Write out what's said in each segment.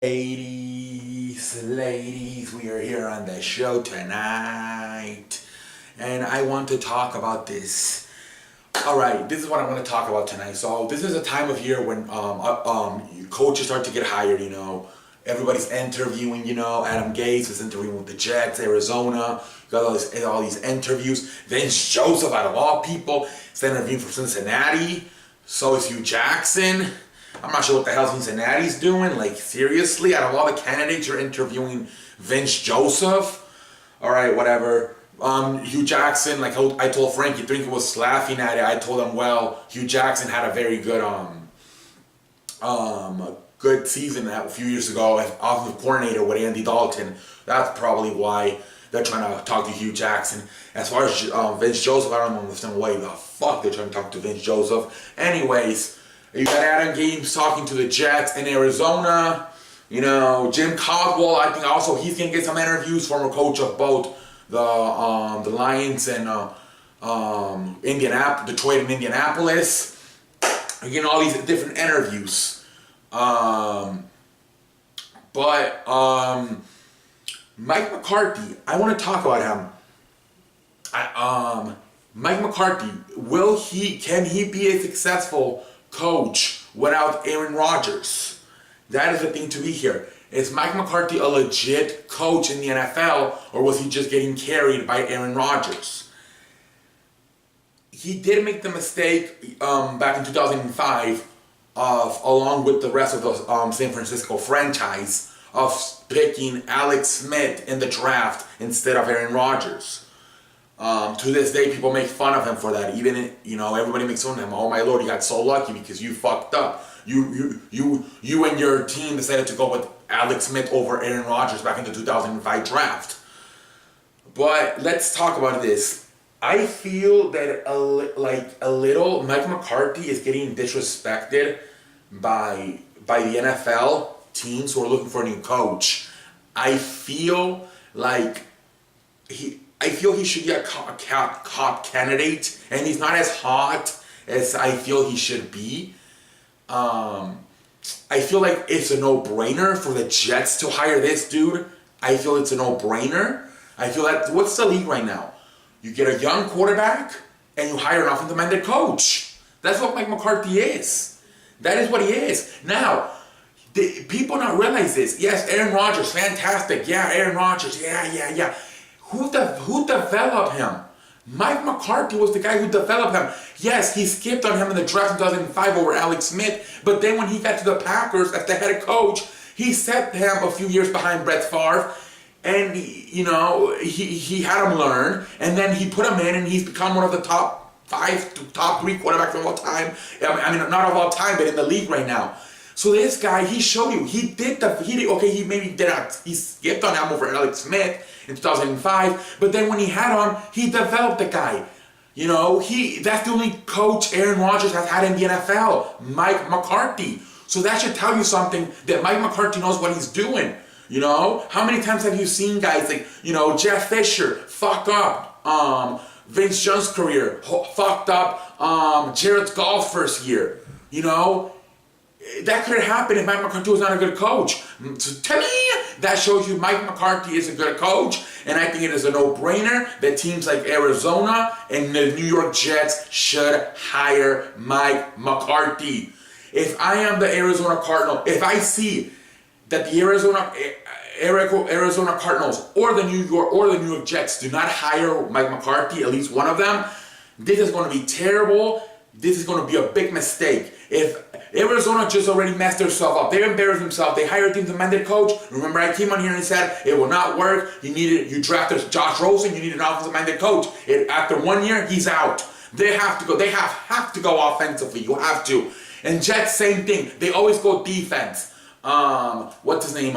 Ladies, we are here on the show tonight, and I want to talk about this. All right, this is what I'm going to talk about tonight. So this is a time of year when coaches start to get hired. Everybody's interviewing. Adam Gase is interviewing with the Jets, Arizona. You got all these interviews. Vince Joseph, out of all people, is interviewing for Cincinnati. So is Hugh Jackson. I'm not sure what the hell Cincinnati's doing. Like, seriously? Out of all the candidates, you're interviewing Vince Joseph? Alright, whatever. Hugh Jackson, like I told Frankie, Drinker was laughing at it. I told him, well, Hugh Jackson had a very good good season a few years ago as offensive coordinator with Andy Dalton. That's probably why they're trying to talk to Hugh Jackson. As far as Vince Joseph, I don't understand why the fuck they're trying to talk to Vince Joseph. Anyways, you got Adam Gase talking to the Jets in Arizona. Jim Caldwell, I think also he's going to get some interviews, former coach of both the Lions and Detroit and Indianapolis. Again, all these different interviews. But Mike McCarthy, I want to talk about him. Mike McCarthy, can he be a successful coach without Aaron Rodgers? That is the thing to be here. Is Mike McCarthy a legit coach in the NFL, or was he just getting carried by Aaron Rodgers? He did make the mistake back in 2005 along with the rest of the San Francisco franchise, of picking Alex Smith in the draft instead of Aaron Rodgers. To this day, people make fun of him for that. Even everybody makes fun of him. Oh my lord, you got so lucky because you fucked up. You and your team decided to go with Alex Smith over Aaron Rodgers back in the 2005 draft. But let's talk about this. I feel that a little Mike McCarthy is getting disrespected by the NFL teams who are looking for a new coach. I feel he should be a cop candidate, and he's not as hot as I feel he should be. I feel like it's a no-brainer for the Jets to hire this dude. I feel it's a no-brainer. I feel that, what's the league right now? You get a young quarterback, and you hire an offensive-minded coach. That's what Mike McCarthy is. That is what he is. Now, people not realize this. Yes, Aaron Rodgers, fantastic. Yeah, Aaron Rodgers, yeah. Who developed him? Mike McCarthy was the guy who developed him. Yes, he skipped on him in the draft in 2005 over Alex Smith, but then when he got to the Packers as the head coach, he set him a few years behind Brett Favre, and he had him learn, and then he put him in, and he's become one of the top 5 to top 3 quarterbacks of all time. I mean, not of all time, but in the league right now. So this guy, he showed you, he skipped on him over Alex Smith in 2005, but then when he had him, he developed the guy. That's the only coach Aaron Rodgers has had in the NFL, Mike McCarthy. So that should tell you something, that Mike McCarthy knows what he's doing. How many times have you seen guys like, Jeff Fisher, fuck up, Vince Jones' career, fucked up, Jared Goff's first year, That could have happened if Mike McCarthy was not a good coach. So to me, that shows you Mike McCarthy is a good coach, and I think it is a no-brainer that teams like Arizona and the New York Jets should hire Mike McCarthy. If I am the Arizona Cardinals, if I see that the Arizona Cardinals or the New York Jets do not hire Mike McCarthy, at least one of them, this is going to be terrible. This is going to be a big mistake. If Arizona just already messed themselves up, they embarrassed themselves, they hired a defensive coach. Remember, I came on here and said it will not work. You drafted Josh Rosen, you need an offensive-minded coach. After 1 year, he's out. They have to go. They have to go offensively. You have to. And Jets, same thing. They always go defense. What's his name?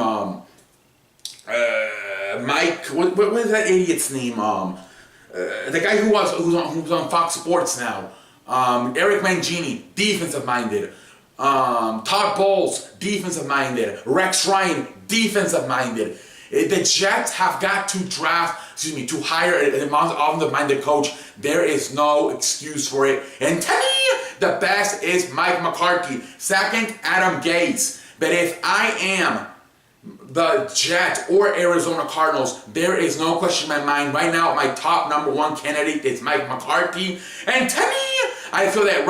Mike. What is that idiot's name? The guy who's on Fox Sports now. Eric Mangini, defensive-minded. Todd Bowles, defensive-minded. Rex Ryan, defensive-minded. The Jets have got to to hire an offensive-minded coach. There is no excuse for it. And to me, the best is Mike McCarthy. Second, Adam Gase. But if I am the Jets or Arizona Cardinals, there is no question in my mind. Right now, my top number one candidate is Mike McCarthy. And to me, I feel that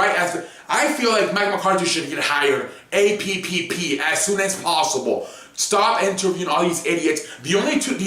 I feel like Mike McCarthy should get hired APPP as soon as possible. Stop interviewing all these idiots. The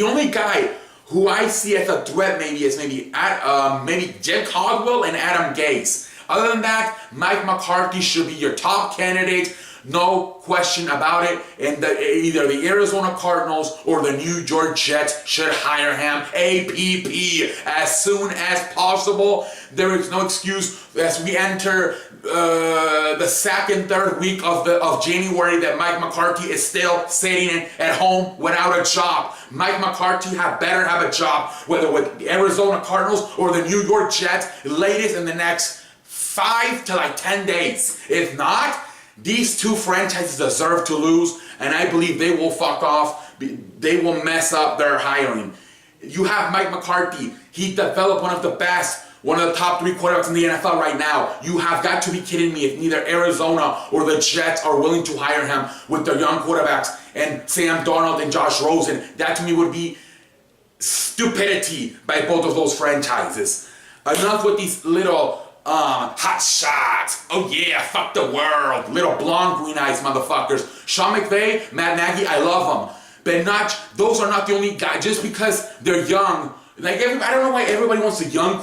only guy who I see as a threat is maybe Jed Caldwell and Adam Gase. Other than that, Mike McCarthy should be your top candidate. No question about it. And either the Arizona Cardinals or the New York Jets should hire him APP as soon as possible. There is no excuse as we enter the second, third week of January that Mike McCarthy is still sitting at home without a job. Mike McCarthy better have a job, whether with the Arizona Cardinals or the New York Jets, latest in the next 5 to 10 days. If not, these two franchises deserve to lose, and I believe they will fuck off. They will mess up their hiring. You have Mike McCarthy. He developed one of the top 3 quarterbacks in the NFL right now. You have got to be kidding me if neither Arizona or the Jets are willing to hire him with their young quarterbacks and Sam Darnold and Josh Rosen. That to me would be stupidity by both of those franchises. Enough with these little hot shots. Oh yeah, fuck the world. Little blonde, green eyes motherfuckers. Sean McVay, Matt Nagy, I love them. But those are not the only guys. Just because they're young. I don't know why everybody wants a young,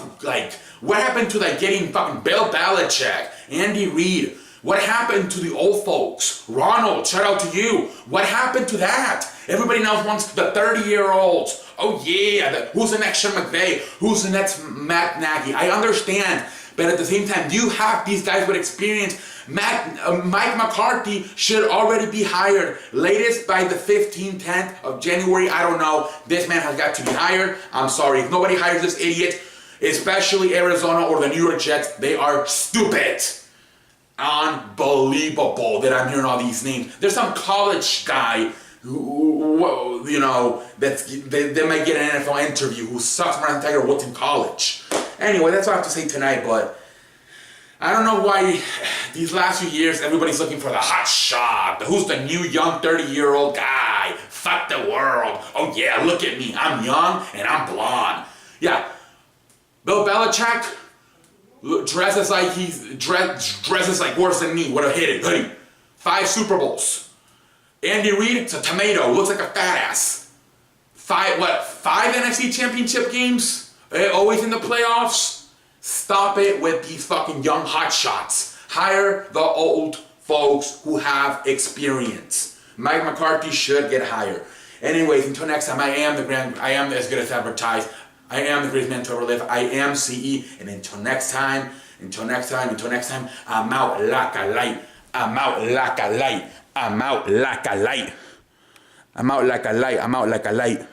what happened to getting fucking Bill Belichick, Andy Reid? What happened to the old folks? Ronald, shout out to you. What happened to that? Everybody now wants the 30-year-olds. Oh yeah, who's the next Sean McVay? Who's the next Matt Nagy? I understand. But at the same time, you have these guys with experience. Mike McCarthy should already be hired. Latest by the 15th, 10th of January. I don't know. This man has got to be hired. I'm sorry. If nobody hires this idiot, especially Arizona or the New York Jets, they are stupid. Unbelievable that I'm hearing all these names. There's some college guy who that might get an NFL interview who sucks more than Tiger Woods in college. Anyway, that's what I have to say tonight, but I don't know why these last few years everybody's looking for the hot shot. Who's the new young 30-year-old guy? Fuck the world. Oh yeah, look at me. I'm young and I'm blonde. Yeah. Bill Belichick dresses like worse than me. Would have hit it. Hoodie. 5 Super Bowls. Andy Reid, it's a tomato. Looks like a fat ass. 5 NFC championship games? Always in the playoffs? Stop it with these fucking young hotshots. Hire the old folks who have experience. Mike McCarthy should get hired. Anyways, until next time, I am as good as advertised. I am the greatest man to ever live. I am CE. And until next time, I'm out like a light. I'm out like a light. I'm out like a light. I'm out like a light. I'm out like a light.